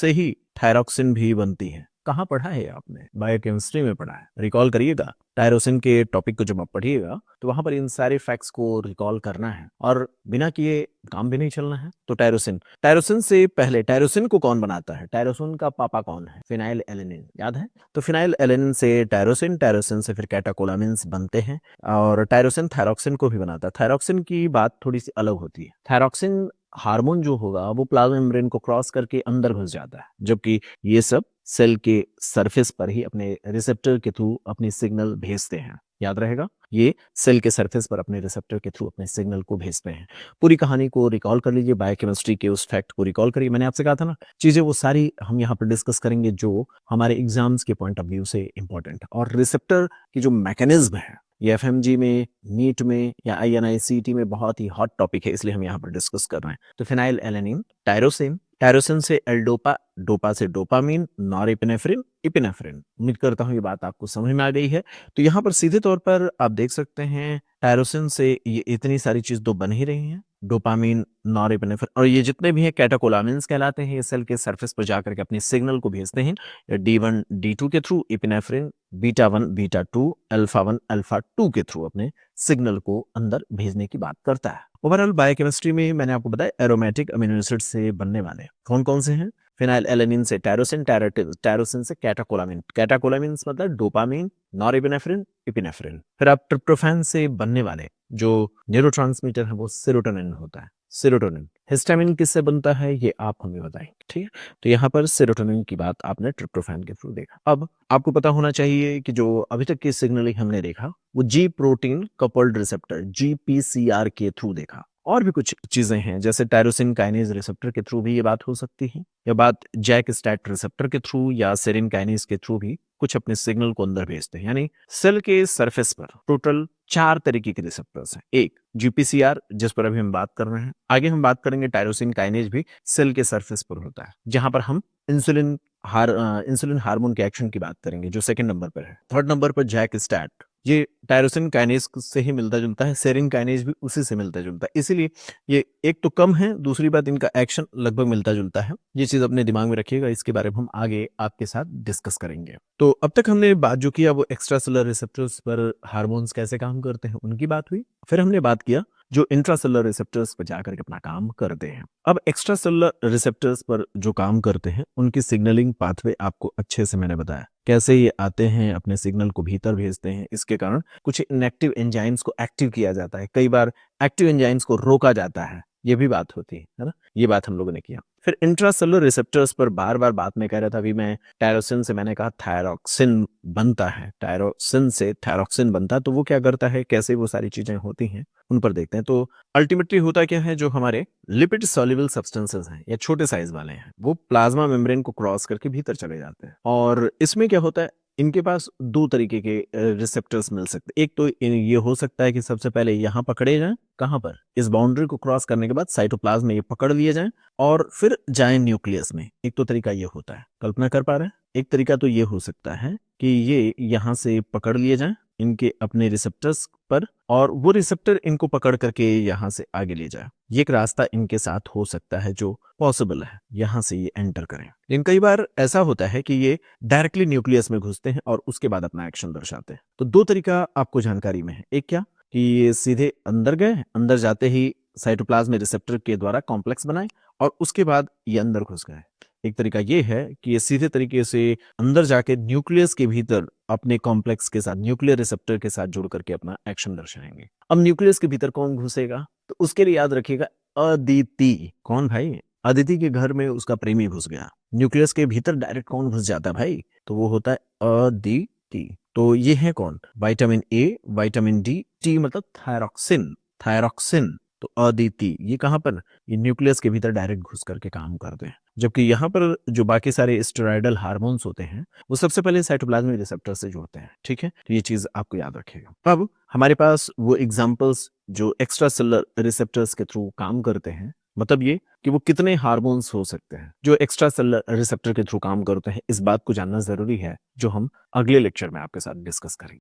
ही थायरॉक्सिन भी बनती है। कहाँ पढ़ा है आपने, बायोकेमिस्ट्री में पढ़ा है, रिकॉल करिएगा। टायरोसिन के टॉपिक को जब आप पढ़िएगा तो वहां पर इन सारे फैक्ट्स को रिकॉल करना है, और बिना किए काम भी नहीं चलना है। तो टायरोसिन से पहले, टायरोसिन को कौन बनाता है, टायरोसिन का पापा कौन है, फिनाइल एलेनिन, याद है। तो फिनाइल एलेनिन से टायरोसिन, टायरोसिन से फिर कैटाकोलामिन्स बनते हैं, और टायरोसिन थायरॉक्सिन को भी बनाता है। थायरॉक्सिन की बात थोड़ी सी अलग होती है। थायरॉक्सिन हार्मोन जो होगा वो प्लाज्मा मेम्ब्रेन को क्रॉस करके अंदर घुस जाता है, जबकि ये सब सेल के सरफेस पर ही अपने रिसेप्टर के थ्रू अपनी सिग्नल भेजते हैं। याद रहेगा, ये सेल के सरफेस पर अपने रिसेप्टर के थ्रू अपने सिग्नल को भेजते हैं। पूरी कहानी को रिकॉल कर लीजिए, बायोकेमिस्ट्री के उस फैक्ट को रिकॉल करिए। मैंने आपसे कहा था ना, चीजें वो सारी हम यहाँ पर डिस्कस करेंगे जो हमारे एग्जाम्स के पॉइंट ऑफ व्यू से इंपॉर्टेंट है। और रिसेप्टर की जो मैकेनिज्म है, ये एफएमजी में, नीट में या INICET में बहुत ही हॉट टॉपिक है, इसलिए हम यहाँ पर डिस्कस कर रहे हैं। तो फिनाइल एलेनिन, टायरोसिन, टायरोसिन से एल्डोपा, डोपा से डोपामीन, नॉरएपिनेफ्रिन, एपिनेफ्रिन। उम्मीद करता हूँ ये बात आपको समझ में आ गई है। तो यहाँ पर सीधे तौर पर आप देख सकते हैं, टायरोसिन से ये इतनी सारी चीज तो बन ही रही हैं, डोपामीन, नॉरएपिनेफ्रिन और ये जितने भी हैं कैटेकोलामिन्स कहलाते हैं। ये सेल के सरफेस पर जाकर के अपनी सिग्नल को भेजते हैं D1 D2 के through, epinephrine beta 1 beta 2 alpha 1 alpha 2 के थ्रू अपने सिग्नल को अंदर भेजने की बात करता है। ओवरऑल बायोकेमिस्ट्री में मैंने आपको बताया एरोमेटिक अमीनो एसिड से बनने वाले कौन कौन से हैं। फिनाइल एलेनिन से टायरोसिन, टायरोसिन से कैटाकोलामिन, कैटाकोलामिन मतलब डोपामीन, नॉरएपिनेफ्रिन, एपिनेफ्रिन। फिर आप ट्रिप्टोफैन से बनने वाले जो न्यूरोट्रांसमीटर है वो सेरोटोनिन होता है, सेरोटोनिन। हिस्टामिन किससे बनता है ये आप हमें बताएं, ठीक है। तो यहाँ पर सेरोटोनिन की बात आपने ट्रिप्टोफैन के थ्रू देखा। अब आपको पता होना चाहिए कि जो अभी तक की सिग्नलिंग हमने देखा वो जी प्रोटीन कपल्ड रिसेप्टर GPCR के थ्रू देखा। और भी कुछ चीजें हैं जैसे टायरोसिन काइनेज रिसेप्टर के थ्रू भी ये बात हो सकती है, या बात जैक स्टैट रिसेप्टर के थ्रू या सेरिन काइनेज के थ्रू भी कुछ अपने सिग्नल को अंदर भेजते हैं। यानी सेल के सरफेस पर टोटल 4 तरीके के रिसेप्टर्स हैं। एक GPCR जिस पर अभी हम बात कर रहे हैं, आगे हम बात करेंगे टायरोसिन काइनेज भी सेल के सरफेस पर होता है, जहां पर हम इंसुलिन हार्मोन के एक्शन की बात करेंगे जो सेकंड नंबर पर है। थर्ड नंबर पर जैक स्टैट, ये टायरोसिन काइनेज से ही मिलता जुलता है, सेरिन काइनेज भी उसी से मिलता जुलता है, इसीलिए ये एक तो कम है, दूसरी बात इनका एक्शन लगभग मिलता जुलता है। ये चीज अपने दिमाग में रखिएगा, इसके बारे में हम आगे आपके साथ डिस्कस करेंगे। तो अब तक हमने बात जो किया वो एक्स्ट्रा सेलुलर रिसेप्टर्स पर हार्मोन्स कैसे काम करते हैं उनकी बात हुई। फिर हमने बात किया जो इंट्रासेलुलर रिसेप्टर्स पर जाकर के अपना काम करते हैं। अब एक्स्ट्रा सेलुलर रिसेप्टर्स पर जो काम करते हैं उनकी सिग्नलिंग पाथवे आपको अच्छे से मैंने बताया, कैसे ये आते हैं अपने सिग्नल को भीतर भेजते हैं। इसके कारण कुछ इनएक्टिव एंजाइम्स को एक्टिव किया जाता है, कई बार एक्टिव एंजाइम्स को रोका जाता है, ये भी बात होती है ना। ये बात हम लोगों ने किया। फिर इंट्रासेलुलर रिसेप्टर्स पर बार बार बात में कह रहा था, अभी मैं टायरोसिन से मैंने कहा थायरोक्सिन बनता है, टायरोसिन से थायरोक्सिन बनता है। तो वो क्या करता है, कैसे वो सारी चीजें होती हैं उन पर देखते हैं। तो अल्टीमेटली होता क्या है, जो हमारे लिपिड सॉल्युबल सब्सटेंसेस हैं या छोटे साइज वाले हैं वो प्लाज्मा मेम्ब्रेन को क्रॉस करके भीतर चले जाते हैं। और इसमें क्या होता है, इनके पास 2 तरीके के रिसेप्टर्स मिल सकते हैं। एक तो ये हो सकता है कि सबसे पहले यहाँ पकड़े जाएं, कहाँ पर, इस बाउंड्री को क्रॉस करने के बाद साइटोप्लाज्म में ये पकड़ लिए जाएं और फिर जाएं न्यूक्लियस में। एक तो तरीका ये होता है, कल्पना कर पा रहे हैं। एक तरीका तो ये हो सकता है कि ये यहाँ से पकड़ लिए जाएं इनके अपने रिसेप्टर्स पर और वो रिसेप्टर इनको पकड़ करके यहाँ से आगे ले जाए। ये एक रास्ता इनके साथ हो सकता है जो पॉसिबल है, यहाँ से ये एंटर करें। लेकिन कई बार ऐसा होता है कि ये डायरेक्टली न्यूक्लियस में घुसते हैं और उसके बाद अपना एक्शन दर्शाते हैं। तो 2 तरीका आपको जानकारी में है। एक क्या कि ये सीधे अंदर गए, अंदर जाते ही साइटोप्लाज्म में रिसेप्टर के द्वारा कॉम्प्लेक्स बनाए और उसके बाद ये अंदर घुस गए। एक तरीका ये है कि ये सीधे तरीके से अंदर जाके न्यूक्लियस के भीतर अपने कॉम्प्लेक्स के साथ, न्यूक्लियर रिसेप्टर के साथ जुड़ करके अपना एक्शन दर्शाएंगे। अब न्यूक्लियस के भीतर कौन घुसेगा, तो उसके लिए याद रखिएगा अदिति। कौन भाई, अदिति के घर में उसका प्रेमी घुस गया। न्यूक्लियस के भीतर डायरेक्ट कौन घुस जाता है भाई, तो वो होता है अदिति। तो ये है कौन, vitamin A, vitamin D, T मतलब थायरोक्सिन, थायरोक्सिन। तो अदिति ये कहां पर, ये न्यूक्लियस के भीतर डायरेक्ट घुस करके काम करते हैं। जबकि यहाँ पर जो बाकी सारे स्टेरॉयडल हार्मोन्स होते हैं वो सबसे पहले साइटोप्लाज्मिक रिसेप्टर से जुड़ते हैं, ठीक है। तो ये चीज आपको याद रखिएगा। अब हमारे पास वो एग्जांपल्स जो एक्स्ट्रा सेलुलर रिसेप्टर्स के थ्रू काम करते हैं, मतलब ये कि वो कितने हार्मोन्स हो सकते हैं जो एक्स्ट्रा सेलुलर रिसेप्टर के थ्रू काम करते हैं, इस बात को जानना जरूरी है, जो हम अगले लेक्चर में आपके साथ डिस्कस करेंगे।